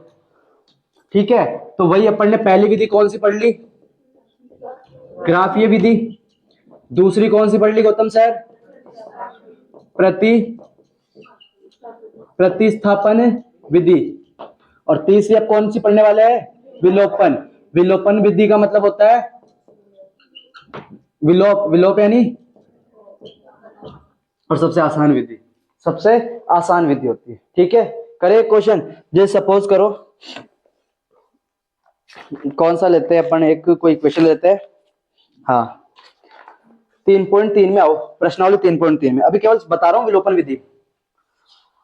ठीक है। तो वही अपन ने पहली विधि कौन सी पढ़ ली? ग्राफीय विधि। दूसरी कौन सी पढ़ ली गौतम सर? प्रतिस्थापन विधि। और तीसरी अब कौन सी पढ़ने वाले हैं? विलोपन। विलोपन विधि का मतलब होता है विलोप यानी, और सबसे आसान विधि, सबसे आसान विधि होती है, ठीक है। करे क्वेश्चन, जैसे सपोज करो, कौन सा लेते हैं अपन, एक कोई क्वेश्चन लेते हैं, हाँ 3.3 में आओ, प्रश्नावली 3.3 में, अभी केवल बता रहा हूं विलोपन विधि।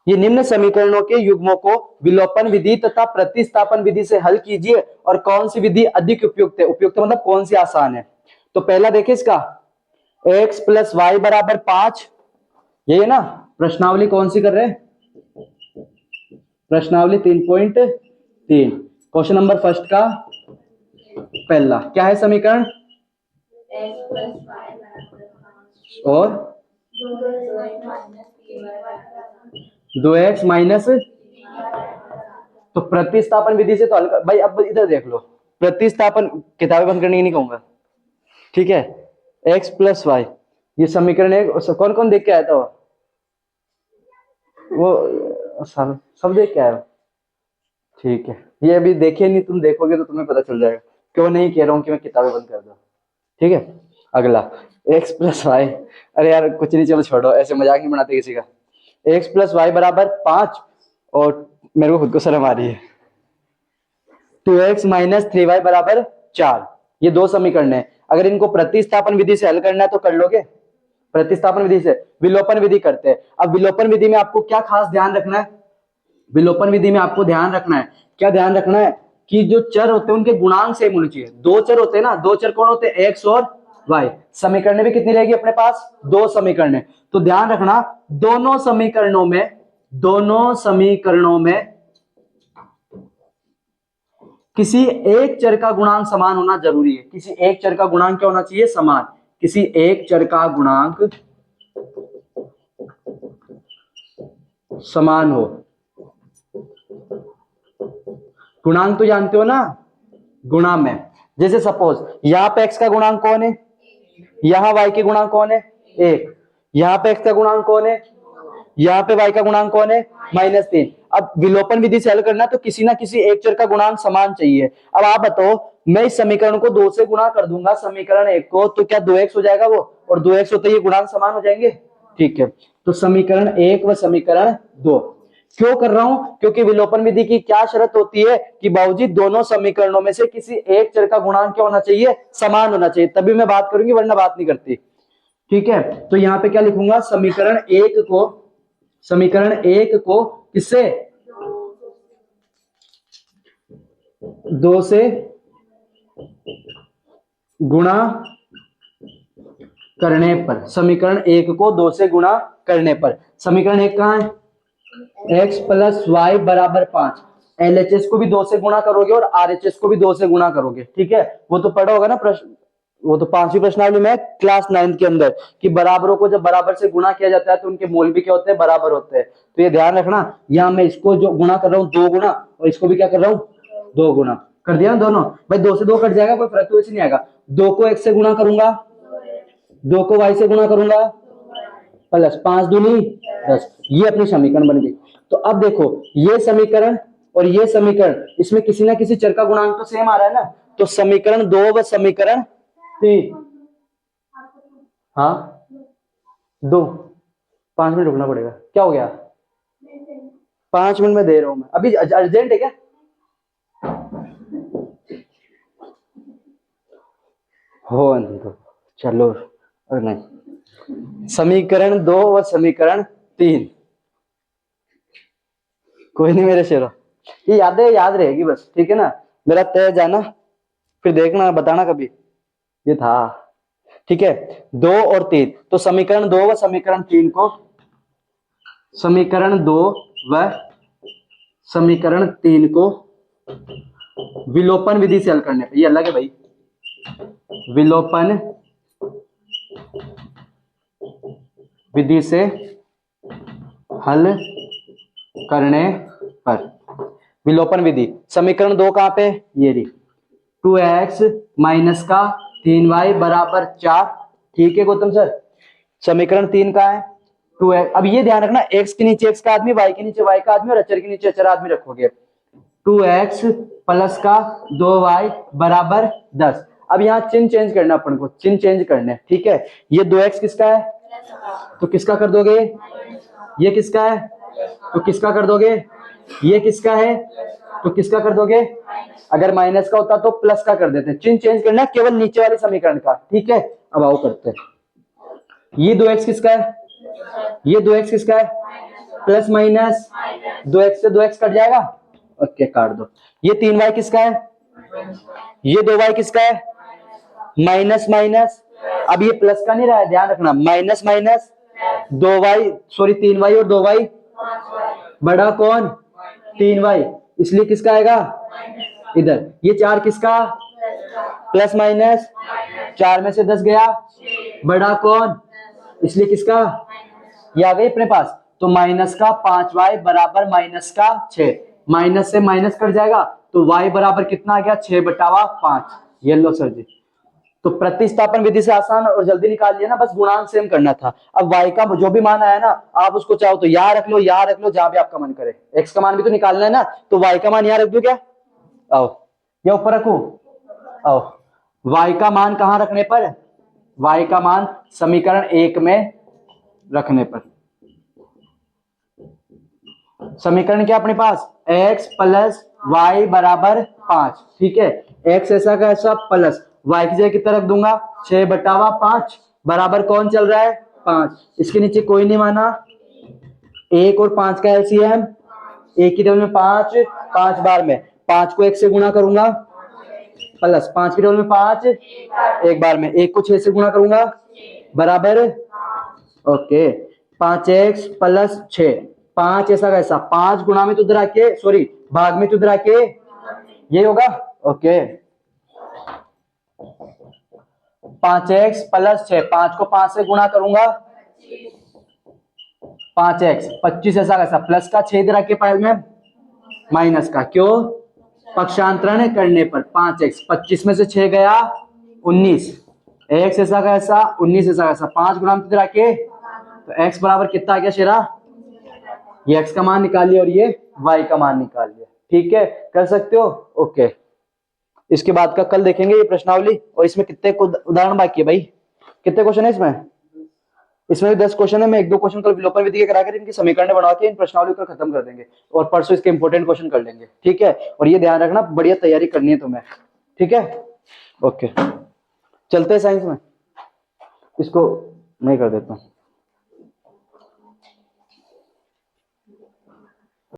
ये निम्न समीकरणों के युग्मों को विलोपन विधि तथा प्रतिस्थापन विधि से हल कीजिए, और कौन सी विधि अधिक उपयुक्त है? उपयुक्त मतलब कौन सी आसान है। तो पहला देखिए इसका, x प्लस वाई बराबर 5, यही है ना। प्रश्नावली कौन सी कर रहे हैं? प्रश्नावली 3.3, क्वेश्चन नंबर फर्स्ट का पहला क्या है समीकरण? और 2x माइनस, तो प्रतिस्थापन विधि से तो हल भाई। अब इधर देख लो, प्रतिस्थापन किताबें बंद करने की नहीं कहूंगा, ठीक है। x प्लस वाई, ये समीकरण है, कौन कौन देख के आया था? वो सब देख के आया, ठीक है। ये अभी देखे नहीं, तुम देखोगे तो तुम्हें पता चल जाएगा, क्यों नहीं कह रहा हूं कि मैं किताबें बंद कर दूं, ठीक है। अगला x प्लस वाई, अरे यार कुछ नहीं, चलो छोड़ो, ऐसे मजाक नहीं बनाते किसी का। x प्लस वाई बराबर 5 और मेरे को खुद को शर्म आ रही है। 2x माइनस 3y बराबर 4, ये दो समीकरण है। अगर इनको प्रतिस्थापन विधि से हल करना है तो कर लोगे। प्रतिस्थापन विधि से विलोपन विधि करते हैं। अब विलोपन विधि में आपको क्या खास ध्यान रखना है? विलोपन विधि में आपको ध्यान रखना है, क्या ध्यान रखना है कि जो चर होते हैं उनके गुणांक सेम होने चाहिए। दो चर होते हैं ना, दो चर कौन होते हैं? x और y। समीकरण भी कितनी रहेगी अपने पास? दो समीकरण है। तो ध्यान रखना दोनों समीकरणों में किसी एक चर का गुणांक समान होना जरूरी है। किसी एक चर का गुणांक क्या होना चाहिए? समान। किसी एक चर का गुणांक समान हो। गुणांक तो जानते हो ना, गुणा में। जैसे सपोज यहां पे x का गुणांक कौन है? यहां y के गुणांक कौन है? 1। यहां पे x का गुणांक कौन है? यहां पे y का गुणांक कौन है? -3। अब विलोपन विधि से हल करना तो किसी ना किसी एक चर का गुणांक समान चाहिए। अब आप बताओ, मैं इस समीकरण को 2 से गुणा कर दूंगा समीकरण 1 को, तो क्या 2x हो जाएगा वो? और 2x होते ही गुणांक समान हो जाएंगे। ठीक है, तो समीकरण 1 व समीकरण 2 क्यों कर रहा हूं? क्योंकि विलोपन विधि की क्या शर्त होती है कि बाबूजी दोनों समीकरणों में से किसी एक चर का गुणांक क्या होना चाहिए? समान होना चाहिए, तभी मैं बात करूंगी, वरना बात नहीं करती। ठीक है, तो यहां पे क्या लिखूंगा? समीकरण 1 को किससे? 2 से गुणा करने पर। समीकरण 1 को 2 से गुणा करने पर। समीकरण 1 कहां है? x प्लस वाई बराबर 5। LHS को भी 2 से गुणा करोगे और RHS को भी 2 से गुणा करोगे। ठीक है, वो तो पढ़ा होगा ना प्रश्न, वो तो 5वीं प्रश्नावली में क्लास 9 के अंदर कि बराबरों को जब बराबर से गुणा किया जाता है तो उनके मोल भी क्या होते हैं? बराबर होते हैं। तो ये ध्यान रखना, यहां मैं इसको जो गुणा कर रहा हूं 2 गुना, और इसको भी क्या कर रहा हूं? 2 गुना कर दिया ना दोनों। भाई 2 से 2 कट जाएगा, कोई फर्क तो वैसे नहीं आएगा। 2 को x से गुणा करूंगा, 2 को y से गुणा करूंगा, प्लस 5 दूनी 10। ये अपनी समीकरण बन गई। तो अब देखो, ये समीकरण और ये समीकरण, इसमें किसी ना किसी चर का गुणांक तो सेम आ रहा है ना। तो समीकरण 2 व समीकरण 3, हाँ 2, 5 मिनट रुकना पड़ेगा। क्या हो गया? 5 मिनट में दे रहा हूं मैं, अभी अर्जेंट है क्या? हो तो चलो, और नहीं। समीकरण 2 व समीकरण 3, कोई नहीं मेरे शेरों, ये यादें याद रहेगी बस। ठीक है ना, मेरा तय जाना, फिर देखना बताना कभी। ये था, ठीक है। 2 और 3, तो समीकरण 2 व समीकरण 3 को, समीकरण 2 व समीकरण 3 को विलोपन विधि से हल करने पे, ये अलग है भाई, विलोपन विधि से हल करने पर। विलोपन विधि, समीकरण 2 कहां पे? ये रही, 2x माइनस का 3y बराबर 4। ठीक है गौतम सर। समीकरण 3 का है 2x। अब ये ध्यान रखना, x के नीचे x का आदमी, y के नीचे y का आदमी और अचर के नीचे अचर आदमी रखोगे। 2x प्लस का 2y बराबर 10। अब यहाँ चिन्ह चेंज करना, अपन को चिन्ह चेंज करने। ठीक है, ये 2x किसका है? तो किसका कर दोगे? ये किसका है? तो किसका कर दोगे? ये किसका है? तो किसका कर दोगे? अगर माइनस का होता तो प्लस का कर देते। चिन्ह चेंज करना केवल नीचे वाले समीकरण का। ठीक है, अब आओ करते हैं। ये 2x किसका है? ये 2x किसका है? प्लस माइनस 2x से 2x कट जाएगा, ओके काट दो। ये 3y किसका है? ये 2y किसका है? माइनस माइनस, अब ये प्लस का नहीं रहा है, ध्यान रखना, minus minus 2y, sorry 3y और 2y, बड़ा कौन? 3y, इसलिए किसका आएगा? इधर। ये 4 किसका? प्लस माइनस 4 में से 10 गया, बड़ा कौन? इसलिए किसका? ये आ गई अपने पास। तो माइनस का 5y बराबर माइनस का 6। माइनस से माइनस कट जाएगा तो y बराबर कितना आ गया? 6/5। ये लो सर जी। तो प्रतिस्थापन विधि से आसान और जल्दी निकाल लिया ना, बस गुणांक सेम करना था। अब y का जो भी मान आया ना, आप उसको चाहो तो यहाँ रख लो, यहाँ रख लो, जहां भी आपका मन करे। x का मान भी तो निकालना है ना, तो y का मान यहाँ रख दो क्या? आओ, या ऊपर रखो? आओ, y का मान कहां रखने पर? y का मान समीकरण 1 में रखने पर। समीकरण क्या अपने पास, x प्लस वाई बराबर 5, ठीक है। x ऐसा का ऐसा प्लस y की जगह कितना रख दूंगा, 6/5 बराबर कौन चल रहा है, 5। इसके नीचे कोई नहीं माना, 1 और 5 का एलसीएम, 1 की टेबल में 5, 5 बार में 5 को 1 से गुणा करूंगा, प्लस 5 की टेबल में 5, 1 बार में 1 को 6 से गुणा करूंगा, बराबर, ओके, 5x प्लस 6, 5 ऐसा कैसा, 5 गुणा में तो उधर आके, सॉरी भाग में तो उधर आके ये होगा, ओके। 5x प्लस 6, 5 को 5 से गुणा करूंगा, 5x 25 ऐसा कैसा, प्लस का 6 इधर आके पायल में माइनस का, क्यों, पक्षांतरण करने पर 5x 25 में से 6 गया 19, x ऐसा कैसा 19 ऐसा कैसा, 5 गुणा में इधर आके, तो x बराबर कितना आ गया शेरा, ये x का मान निकाल लिया और ये y का मान निकाल लिया, ठीक है, कर सकते हो, ओके। इसके बाद का कल देखेंगे ये प्रश्नावली, और इसमें कितने उदाहरण बाकी है भाई, कितने क्वेश्चन है इसमें, इसमें भी 10 क्वेश्चन है। मैं 1-2 क्वेश्चन कल विलोपन विधि के करा कर इनकी समीकरण बना के इन प्रश्नावली को खत्म कर देंगे, और परसों इसके इंपॉर्टेंट क्वेश्चन कर लेंगे, ठीक है। और ये ध्यान रखना, बढ़िया तैयारी करनी है तुम्हें, ठीक है, ओके। चलते हैं साइंस में, इसको नहीं कर देता हूँ।